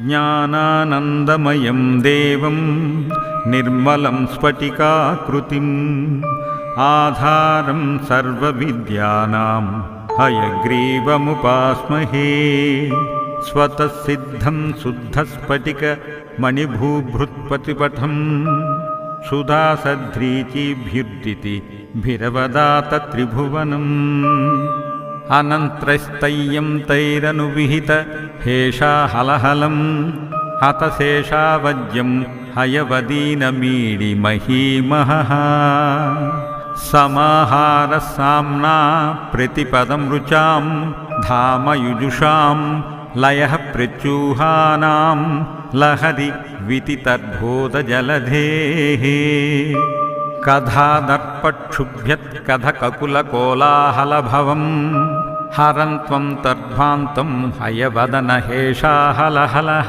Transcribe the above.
ಜ್ಞಾನಾನಂದಮಯಂ ದೇವಂ ನಿರ್ಮಲಂ ಸ್ಫಟಿಕಾಕೃತಿಂ ಆಧಾರಂ ಸರ್ವವಿದ್ಯಾನಾಂ ಹಯಗ್ರೀವಮುಪಾಸ್ಮಹೇ ಸ್ವತಃ ಸಿದ್ಧಂ ಶುದ್ಧಸ್ಫಟಿಕ ಮಣಿಭೂಭೃತ್ಪತಿಪಥಂ ಸುಧಾಸಧ್ರೀಚಿಭಿರ್ದಿತಿ ಭಿರವದಾತ ತ್ರಿಭುವನಂ ಅನಂತ್ರಸ್ತಯ್ಯಂ ತೈರನುವಿಹಿತ ಹೇಷಾಹಲಹಲಂ ಹತಶೇಷಾವಜ್ಯಂ ಹಯವದೀನಮೀಡಿ ಮಹೀಮಹಃ ಸಮಾಹಾರ ಸಾಮ್ನಾ ಪ್ರತಿಪದಂ ರುಚಾಂ ಧಾಮಯುಜುಷಾಂ ಲಯಃ ಪ್ರಚೂಹಾನಾಂ ಲಹರಿ ವಿತಿತರ್ಬೋಧಜಲಧೇಃ ಕಧಾದರ್ಪಕ್ಷುಭ್ಯತ್ ಕಧಕಕುಲಕೋಲಾಹಲಭವಂ ಹರನ್ತ್ವಂ ತದ್ಭಾಂತಂ ಹಯವದನ ಹೇಷಾಹಲಹಲಃ